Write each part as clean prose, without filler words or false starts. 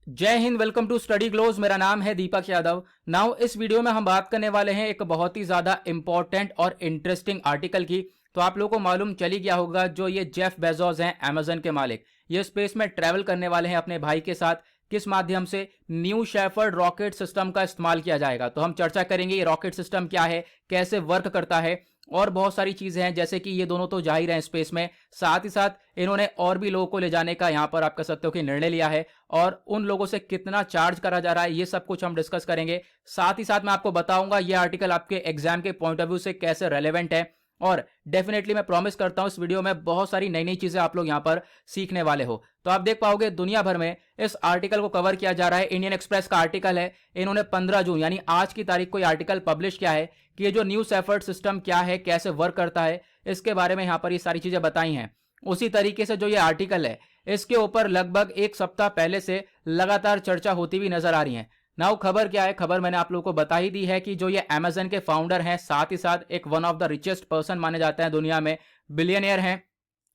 जय Hind. Welcome to study glows. मेरा नाम है दीपक यादव। नाउ इस वीडियो में हम बात करने वाले हैं एक बहुत ही ज्यादा इंपॉर्टेंट और इंटरेस्टिंग आर्टिकल की। तो आप लोगों को मालूम चली गया होगा, जो ये जेफ बेजोस हैं अमेजन के मालिक, ये स्पेस में ट्रैवल करने वाले हैं अपने भाई के साथ। किस माध्यम से? न्यू शेफर्ड रॉकेट सिस्टम का इस्तेमाल किया जाएगा। तो हम चर्चा करेंगे ये रॉकेट सिस्टम क्या है, कैसे वर्क करता है, और बहुत सारी चीजें हैं। जैसे कि ये दोनों तो जा ही रहे हैं स्पेस में, साथ ही साथ इन्होंने और भी लोगों को ले जाने का यहां पर आप कह सकते हो कि निर्णय लिया है, और उन लोगों से कितना चार्ज करा जा रहा है, ये सब कुछ हम डिस्कस करेंगे। साथ ही साथ मैं आपको बताऊंगा ये आर्टिकल आपके एग्जाम के पॉइंट ऑफ व्यू से कैसे रेलेवेंट है, और डेफिनेटली मैं प्रॉमिस करता हूं इस वीडियो में बहुत सारी नई नई चीजें आप लोग यहां पर सीखने वाले हो। तो आप देख पाओगे दुनिया भर में इस आर्टिकल को कवर किया जा रहा है। इंडियन एक्सप्रेस का आर्टिकल है। इन्होंने 15 जून यानी आज की तारीख को ये आर्टिकल पब्लिश किया है कि ये जो न्यू शेफर्ड सिस्टम क्या है, कैसे वर्क करता है, इसके बारे में यहां पर ये सारी चीजें बताई हैं। उसी तरीके से जो ये आर्टिकल है, इसके ऊपर लगभग एक सप्ताह पहले से लगातार चर्चा होती हुई नजर आ रही है। नाउ खबर क्या है? खबर मैंने आप लोगों को बता ही दी है कि जो ये अमेजन के फाउंडर हैं, साथ ही साथ एक one of the richest person माने जाते हैं दुनिया में, बिलियनियर हैं,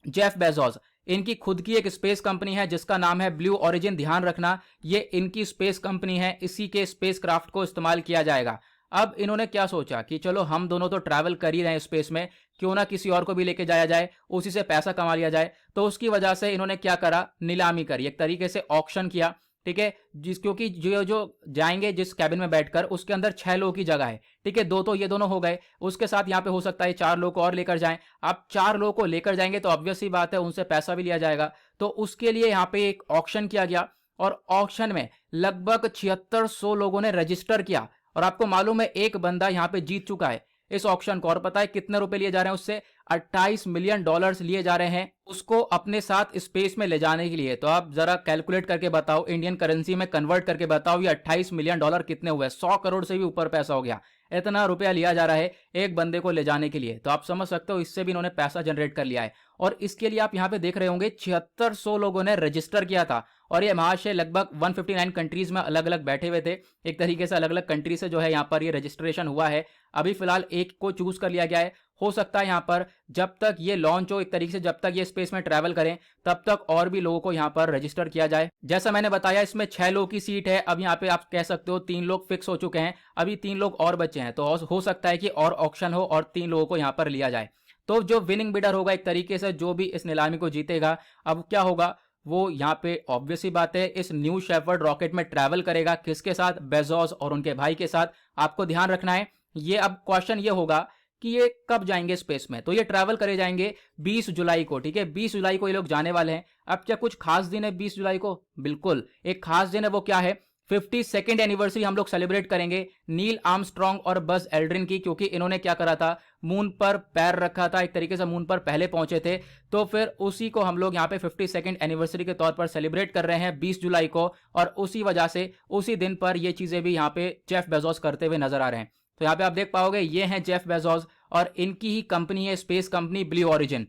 जेफ बेजोस। इनकी खुद की एक स्पेस कंपनी है जिसका नाम है ब्लू ओरिजिन। ध्यान रखना, ये इनकी स्पेस कंपनी है, इसी के स्पेस क्राफ्ट को इस्तेमाल किया जाएगा। अब इन्होंने क्या सोचा कि चलो हम दोनों तो ट्रैवल कर ही रहे हैं स्पेस में, क्यों ना किसी और को भी लेके जाया जाए, उसी से पैसा कमा लिया जाए। तो उसकी वजह से इन्होंने क्या करा, नीलामी करी, एक तरीके से ऑक्शन किया। ठीक है, क्योंकि जो जो जाएंगे जिस कैबिन में बैठकर, उसके अंदर 6 लोगों की जगह है। ठीक है, दो तो ये दोनों हो गए, उसके साथ यहाँ पे हो सकता है 4 लोग को और लेकर जाएं। आप 4 लोगों को लेकर जाएंगे तो ऑब्वियस सी बात है उनसे पैसा भी लिया जाएगा। तो उसके लिए यहाँ पे एक ऑक्शन किया गया, और ऑक्शन में लगभग 7600 लोगों ने रजिस्टर किया। और आपको मालूम है एक बंदा यहाँ पे जीत चुका है इस ऑक्शन को, और पता है कितने रुपए लिए जा रहे हैं उससे? 28 मिलियन डॉलर्स लिए जा रहे हैं उसको अपने साथ स्पेस में ले जाने के लिए। तो आप जरा कैलकुलेट करके बताओ, इंडियन करेंसी में कन्वर्ट करके बताओ, ये 28 मिलियन डॉलर कितने हुए? 100 करोड़ से भी ऊपर पैसा हो गया। इतना रुपया लिया जा रहा है एक बंदे को ले जाने के लिए। तो आप समझ सकते हो इससे भी इन्होंने पैसा जनरेट कर लिया है। और इसके लिए आप यहाँ पे देख रहे होंगे 7600 लोगों ने रजिस्टर किया था, और ये महाशय लगभग 159 कंट्रीज में अलग अलग बैठे हुए थे। एक तरीके से अलग अलग कंट्री से जो है यहाँ पर ये रजिस्ट्रेशन हुआ है। अभी फिलहाल एक को चूज कर लिया गया है। हो सकता है यहाँ पर जब तक ये लॉन्च हो, एक तरीके से जब तक ये स्पेस में ट्रैवल करें, तब तक और भी लोगों को यहाँ पर रजिस्टर किया जाए। जैसा मैंने बताया इसमें 6 लोगों की सीट है। अब यहाँ पे आप कह सकते हो 3 लोग फिक्स हो चुके हैं, अभी 3 लोग और बचे हैं। तो हो सकता है कि और ऑक्शन हो और 3 लोगों को यहाँ पर लिया जाए। तो जो विनिंग बिडर होगा, एक तरीके से जो भी इस नीलामी को जीतेगा, अब क्या होगा, वो यहाँ पे ऑब्वियस ही बात है इस न्यू शेफर्ड रॉकेट में ट्रैवल करेगा। किसके साथ? बेजोस और उनके भाई के साथ। आपको ध्यान रखना है, ये अब क्वेश्चन ये होगा कि ये कब जाएंगे स्पेस में। तो ये ट्रैवल करे जाएंगे 20 जुलाई को। ठीक है, 20 जुलाई को ये लोग जाने वाले हैं। अब क्या कुछ खास दिन है 20 जुलाई को? बिल्कुल एक खास दिन है। वो क्या है? 52nd एनिवर्सरी हम लोग सेलिब्रेट करेंगे नील आर्मस्ट्रॉन्ग और बज एल्ड्रिन की, क्योंकि इन्होंने क्या करा था, मून पर पैर रखा था, एक तरीके से मून पर पहले पहुंचे थे। तो फिर उसी को हम लोग यहाँ पे 52nd एनिवर्सरी के तौर पर सेलिब्रेट कर रहे हैं 20 जुलाई को, और उसी वजह से उसी दिन पर ये चीजें भी यहाँ पे जेफ बेजोस करते हुए नजर आ रहे हैं। तो यहाँ पे आप देख पाओगे ये हैं जेफ बेजोस, और इनकी ही कंपनी है स्पेस कंपनी ब्लू ओरिजिन।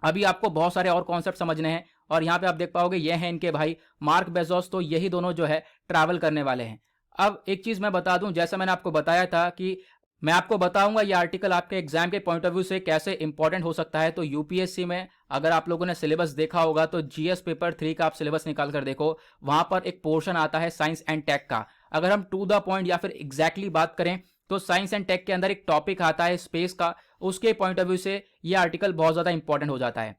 अभी आपको बहुत सारे और कॉन्सेप्ट समझने हैं, और यहाँ पे आप देख पाओगे ये हैं इनके भाई मार्क बेजोस। तो यही दोनों जो है ट्रैवल करने वाले हैं। अब एक चीज मैं बता दूं, जैसा मैंने आपको बताया था कि मैं आपको बताऊंगा ये आर्टिकल आपके एग्जाम के पॉइंट ऑफ व्यू से कैसे इंपॉर्टेंट हो सकता है। तो यूपीएससी में अगर आप लोगों ने सिलेबस देखा होगा, तो जीएस पेपर 3 का आप सिलेबस निकाल कर देखो, वहां पर एक पोर्शन आता है साइंस एंड टेक का। अगर हम टू द पॉइंट या फिर एग्जैक्टली बात करें, तो साइंस एंड टेक के अंदर एक टॉपिक आता है स्पेस का। उसके पॉइंट ऑफ व्यू से ये आर्टिकल बहुत ज्यादा इंपॉर्टेंट हो जाता है।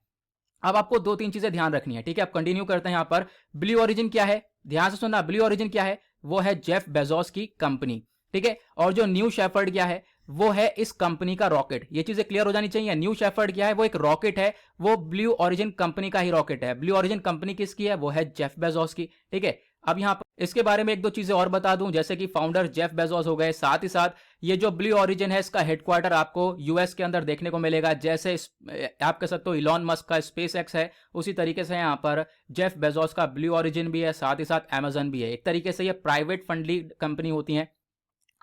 अब आपको 2-3 चीजें ध्यान रखनी है। ठीक है, अब कंटिन्यू करते हैं। यहाँ पर ब्लू ओरिजिन क्या है, ध्यान से सुनना। ब्लू ओरिजिन क्या है? वो है जेफ बेजोस की कंपनी। ठीक है, और जो न्यू शेफर्ड क्या है, वो है इस कंपनी का रॉकेट। ये चीजें क्लियर हो जानी चाहिए। न्यू शेफर्ड क्या है? वो एक रॉकेट है, वो ब्लू ओरिजिन कंपनी का ही रॉकेट है। ब्लू ओरिजिन कंपनी किसकी है? वो है जेफ बेजोस की। ठीक है, अब यहाँ पर इसके बारे में एक दो चीजें और बता दूं, जैसे कि फाउंडर जेफ बेजोस हो गए, साथ ही साथ ये जो ब्लू ओरिजिन है इसका हेडक्वार्टर आपको यूएस के अंदर देखने को मिलेगा। जैसे आप कह सकते हो इलॉन मस्क का स्पेस एक्स है, उसी तरीके से यहाँ पर जेफ बेजोस का ब्लू ओरिजिन भी है, साथ ही साथ अमेजन भी है। एक तरीके से ये प्राइवेट फंडली कंपनी होती है।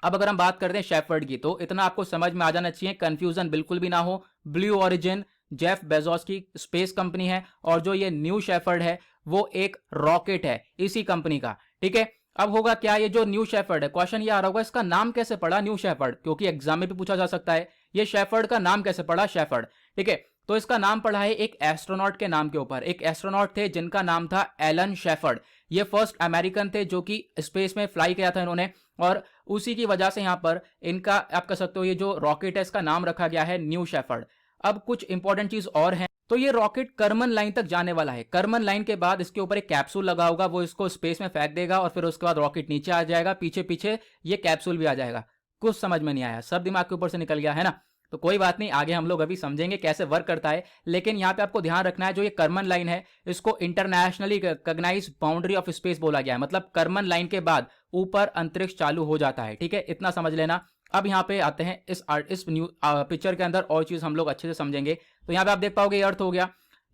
अब अगर हम बात करते हैं शेफर्ड की, तो इतना आपको समझ में आ जाना चाहिए, कंफ्यूजन बिल्कुल भी ना हो। ब्लू ओरिजिन जेफ बेजोस की स्पेस कंपनी है, और जो ये न्यू शेफर्ड है वो एक रॉकेट है इसी कंपनी का। ठीक है, अब होगा क्या, ये जो न्यू शेफर्ड है, क्वेश्चन ये आ रहा होगा इसका नाम कैसे पड़ा न्यू शेफर्ड, क्योंकि एग्जाम में भी पूछा जा सकता है ये शेफर्ड का नाम कैसे पड़ा शेफर्ड। ठीक है, तो इसका नाम पड़ा है एक एस्ट्रोनॉट के नाम के ऊपर। एक एस्ट्रोनॉट थे जिनका नाम था एलन शेफर्ड। ये फर्स्ट अमेरिकन थे जो कि स्पेस में फ्लाई किया था इन्होंने, और उसी की वजह से यहाँ पर इनका आप कह सकते हो ये जो रॉकेट है इसका नाम रखा गया है न्यू शेफर्ड। अब कुछ इंपॉर्टेंट चीज और है, तो ये रॉकेट करमन लाइन तक जाने वाला है। करमन लाइन के बाद इसके ऊपर एक कैप्सूल लगा होगा, वो इसको स्पेस में फेंक देगा और फिर उसके बाद रॉकेट नीचे आ जाएगा, पीछे पीछे ये कैप्सूल भी आ जाएगा। कुछ समझ में नहीं आया, सब दिमाग के ऊपर से निकल गया है ना, तो कोई बात नहीं, आगे हम लोग अभी समझेंगे कैसे वर्क करता है। लेकिन यहाँ पे आपको ध्यान रखना है, जो ये करमन लाइन है इसको internationally recognised boundary of space बोला गया है। मतलब करमन लाइन के बाद ऊपर अंतरिक्ष चालू हो जाता है, ठीक है, इतना समझ लेना। अब यहाँ पे आते हैं इस न्यू पिक्चर के अंदर और चीज हम लोग अच्छे से समझेंगे। तो यहाँ पे आप देख पाओगे अर्थ हो गया,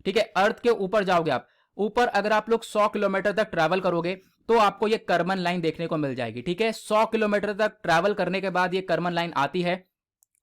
ठीक है, अर्थ के ऊपर जाओगे आप, ऊपर अगर आप लोग 100 किलोमीटर तक ट्रैवल करोगे तो आपको ये करमन लाइन देखने को मिल जाएगी, ठीक है। 100 किलोमीटर तक ट्रैवल करने के बाद ये करमन लाइन आती है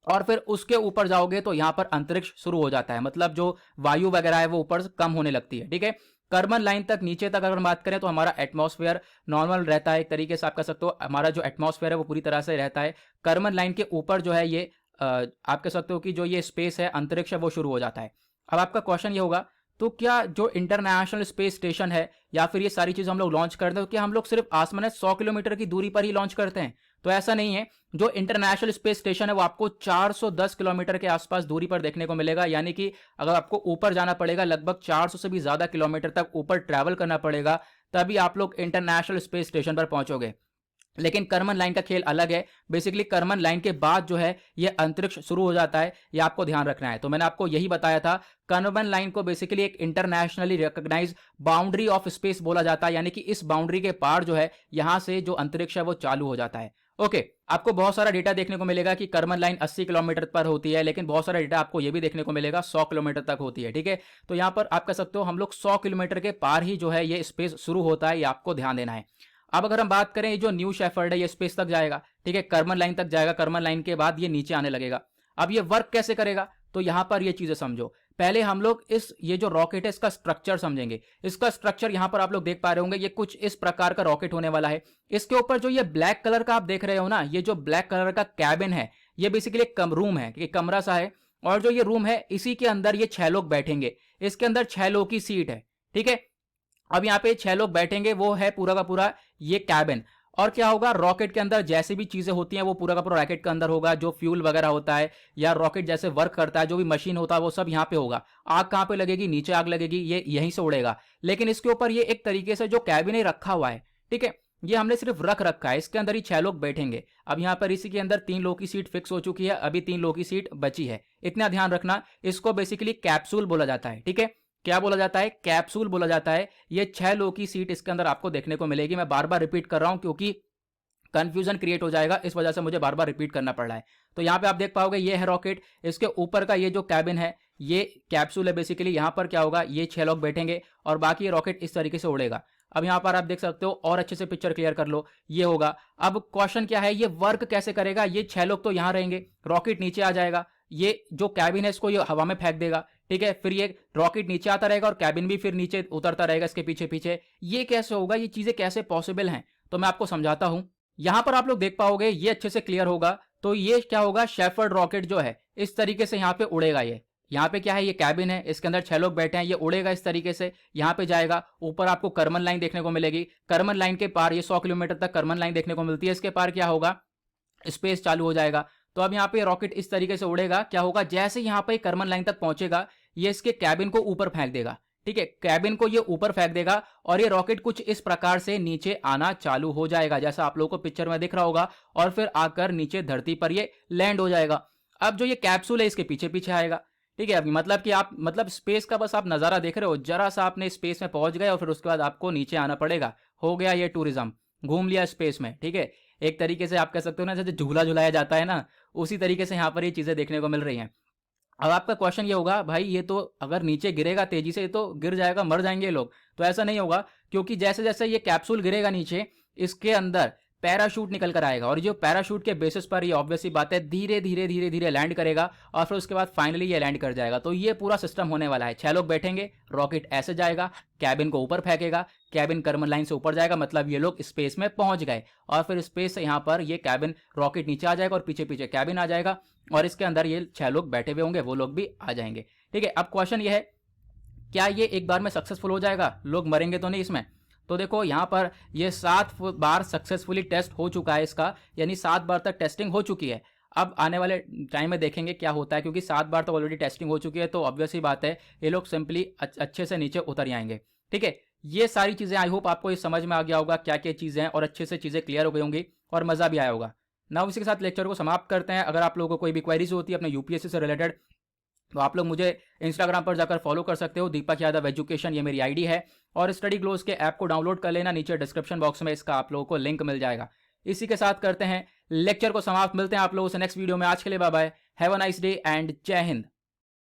और फिर उसके ऊपर जाओगे तो यहां पर अंतरिक्ष शुरू हो जाता है, मतलब जो वायु वगैरह है वो ऊपर से कम होने लगती है, ठीक है। करमन लाइन तक नीचे तक अगर बात करें तो हमारा एटमॉस्फेयर नॉर्मल रहता है, एक तरीके से आप कह सकते हो हमारा जो एटमॉस्फेयर है वो पूरी तरह से रहता है। करमन लाइन के ऊपर जो है ये आप कह सकते हो कि जो ये स्पेस है, अंतरिक्ष है, वो शुरू हो जाता है। अब आपका क्वेश्चन ये होगा, तो क्या जो इंटरनेशनल स्पेस स्टेशन है या फिर ये सारी चीज हम लोग लॉन्च करते हैं, तो क्या हम लोग सिर्फ आसमान 100 किलोमीटर की दूरी पर ही लॉन्च करते हैं? तो ऐसा नहीं है। जो इंटरनेशनल स्पेस स्टेशन है वो आपको 410 किलोमीटर के आसपास दूरी पर देखने को मिलेगा, यानी कि अगर आपको ऊपर जाना पड़ेगा, लगभग 400 से भी ज्यादा किलोमीटर तक ऊपर ट्रैवल करना पड़ेगा, तभी आप लोग इंटरनेशनल स्पेस स्टेशन पर पहुंचोगे। लेकिन करमन लाइन का खेल अलग है। बेसिकली करमन लाइन के बाद जो है ये अंतरिक्ष शुरू हो जाता है, ये आपको ध्यान रखना है। तो मैंने आपको यही बताया था, करमन लाइन को बेसिकली एक internationally recognised boundary of space बोला जाता है, यानी कि इस बाउंड्री के पार जो है यहां से जो अंतरिक्ष है वो चालू हो जाता है। ओके, आपको बहुत सारा डेटा देखने को मिलेगा कि करमन लाइन 80 किलोमीटर पर होती है, लेकिन बहुत सारा डेटा आपको ये भी देखने को मिलेगा 100 किलोमीटर तक होती है, ठीक है। तो यहां पर आप कह सकते हो हम लोग 100 किलोमीटर के पार ही जो है ये स्पेस शुरू होता है, ये आपको ध्यान देना है। अब अगर हम बात करें, ये जो न्यू शेफर्ड है ये स्पेस तक जाएगा, ठीक है, करमन लाइन तक जाएगा, करमन लाइन के बाद ये नीचे आने लगेगा। अब ये वर्क कैसे करेगा, तो यहां पर ये चीजें समझो। पहले हम लोग ये जो रॉकेट है इसका स्ट्रक्चर समझेंगे। इसका स्ट्रक्चर यहां पर आप लोग देख पा रहे होंगे, ये कुछ इस प्रकार का रॉकेट होने वाला है। इसके ऊपर जो ये ब्लैक कलर का आप देख रहे हो ना, ये जो ब्लैक कलर का कैबिन है, ये बेसिकली एक रूम है, कमरा सा है, और जो ये रूम है इसी के अंदर ये 6 लोग बैठेंगे। इसके अंदर 6 लोग की सीट है, ठीक है। अब यहाँ पे 6 लोग बैठेंगे, वो है पूरा का पूरा ये कैबिन। और क्या होगा, रॉकेट के अंदर जैसी भी चीजें होती हैं वो पूरा का पूरा रॉकेट के अंदर होगा। जो फ्यूल वगैरह होता है या रॉकेट जैसे वर्क करता है, जो भी मशीन होता है वो सब यहाँ पे होगा। आग कहाँ पे लगेगी, नीचे आग लगेगी, ये यहीं से उड़ेगा। लेकिन इसके ऊपर ये एक तरीके से जो कैबिन रखा हुआ है, ठीक है, ये हमने सिर्फ रख रखा है। इसके अंदर ही 6 लोग बैठेंगे। अब यहाँ पर इसी के अंदर 3 लोगों की सीट फिक्स हो चुकी है, अभी 3 लोगों की सीट बची है। इतना ध्यान रखना, इसको बेसिकली कैप्सूल बोला जाता है, ठीक है। क्या बोला जाता है, कैप्सूल बोला जाता है। ये 6 लोगों की सीट इसके अंदर आपको देखने को मिलेगी। मैं बार बार रिपीट कर रहा हूं क्योंकि कंफ्यूजन क्रिएट हो जाएगा, इस वजह से मुझे बार बार रिपीट करना पड़ रहा है। तो यहाँ पे आप देख पाओगे ये है रॉकेट, इसके ऊपर का ये जो कैबिन है ये कैप्सूल है बेसिकली। यहाँ पर क्या होगा, ये 6 लोग बैठेंगे और बाकी ये रॉकेट इस तरीके से उड़ेगा। अब यहाँ पर आप देख सकते हो, और अच्छे से पिक्चर क्लियर कर लो, ये होगा। अब क्वेश्चन क्या है, ये वर्क कैसे करेगा। ये 6 लोग तो यहाँ रहेंगे, रॉकेट नीचे आ जाएगा, ये जो कैबिन है इसको ये हवा में फेंक देगा, ठीक है। फिर ये रॉकेट नीचे आता रहेगा और कैबिन भी फिर नीचे उतरता रहेगा इसके पीछे पीछे। ये कैसे होगा, ये चीजें कैसे पॉसिबल हैं, तो मैं आपको समझाता हूं। यहां पर आप लोग देख पाओगे, ये अच्छे से क्लियर होगा। तो ये क्या होगा, शेफर्ड रॉकेट जो है इस तरीके से यहाँ पे उड़ेगा। ये यहाँ पे क्या है, ये कैबिन है, इसके अंदर 6 लोग बैठे हैं, ये उड़ेगा इस तरीके से, यहाँ पे जाएगा। ऊपर आपको करमन लाइन देखने को मिलेगी, करमन लाइन के पार ये 100 किलोमीटर तक करमन लाइन देखने को मिलती है। इसके पार क्या होगा, स्पेस चालू हो जाएगा। तो अब यहाँ पे रॉकेट इस तरीके से उड़ेगा। क्या होगा, जैसे यहाँ पे करमन लाइन तक पहुंचेगा, ये इसके कैबिन को ऊपर फेंक देगा, ठीक है, कैबिन को ये ऊपर फेंक देगा और ये रॉकेट कुछ इस प्रकार से नीचे आना चालू हो जाएगा, जैसा आप लोगों को पिक्चर में दिख रहा होगा। और फिर आकर नीचे धरती पर ये लैंड हो जाएगा। अब जो ये कैप्सूल है इसके पीछे पीछे आएगा, ठीक है। मतलब कि आप स्पेस का बस आप नजारा देख रहे हो, जरा सा आपने स्पेस में पहुंच गए और फिर उसके बाद आपको नीचे आना पड़ेगा। हो गया ये टूरिज्म, घूम लिया स्पेस में, ठीक है। एक तरीके से आप कह सकते हो ना, जैसे झूला झुलाया जाता है ना, उसी तरीके से यहाँ पर ये चीजें देखने को मिल रही हैं। अब आपका क्वेश्चन ये होगा, भाई ये तो अगर नीचे गिरेगा तेजी से तो गिर जाएगा, मर जाएंगे लोग। तो ऐसा नहीं होगा, क्योंकि जैसे जैसे ये कैप्सूल गिरेगा नीचे, इसके अंदर पैराशूट निकल कर आएगा और जो पैराशूट के बेसिस पर ये ऑब्वियसली बात है धीरे धीरे धीरे धीरे लैंड करेगा और फिर उसके बाद फाइनली ये लैंड कर जाएगा। तो ये पूरा सिस्टम होने वाला है। 6 लोग बैठेंगे, रॉकेट ऐसे जाएगा, कैबिन को ऊपर फेंकेगा, कैबिन करमन लाइन से ऊपर जाएगा, मतलब ये लोग स्पेस में पहुंच गए। और फिर स्पेस से यहाँ पर ये कैबिन रॉकेट नीचे आ जाएगा और पीछे पीछे कैबिन आ जाएगा और इसके अंदर ये 6 लोग बैठे हुए होंगे, वो लोग भी आ जाएंगे, ठीक है। अब क्वेश्चन ये है, क्या ये एक बार में सक्सेसफुल हो जाएगा, लोग मरेंगे तो नहीं इसमें? तो देखो यहाँ पर ये 7 बार सक्सेसफुली टेस्ट हो चुका है इसका, यानी 7 बार तक टेस्टिंग हो चुकी है। अब आने वाले टाइम में देखेंगे क्या होता है, क्योंकि 7 बार तो ऑलरेडी टेस्टिंग हो चुकी है, तो ऑब्वियस ही बात है ये लोग सिंपली अच्छे से नीचे उतर जाएंगे। ठीक है, ये सारी चीज़ें आई होप आपको ये समझ में आ गया होगा क्या क्या चीज़ें हैं, और अच्छे से चीज़ें क्लियर हो गई होंगी और मज़ा भी आया होगा ना। इसी के साथ लेक्चर को समाप्त करते हैं। अगर आप लोगों को कोई भी क्वेरीज होती है अपने यूपीएससी से रिलेटेड, तो आप लोग मुझे इंस्टाग्राम पर जाकर फॉलो कर सकते हो, दीपक यादव एजुकेशन, ये मेरी आईडी है। और स्टडी ग्लोज के ऐप को डाउनलोड कर लेना, नीचे डिस्क्रिप्शन बॉक्स में इसका आप लोगों को लिंक मिल जाएगा। इसी के साथ करते हैं लेक्चर को समाप्त, मिलते हैं आप लोगों से नेक्स्ट वीडियो में। आज के लिए bye bye, have a nice day and Jai Hind.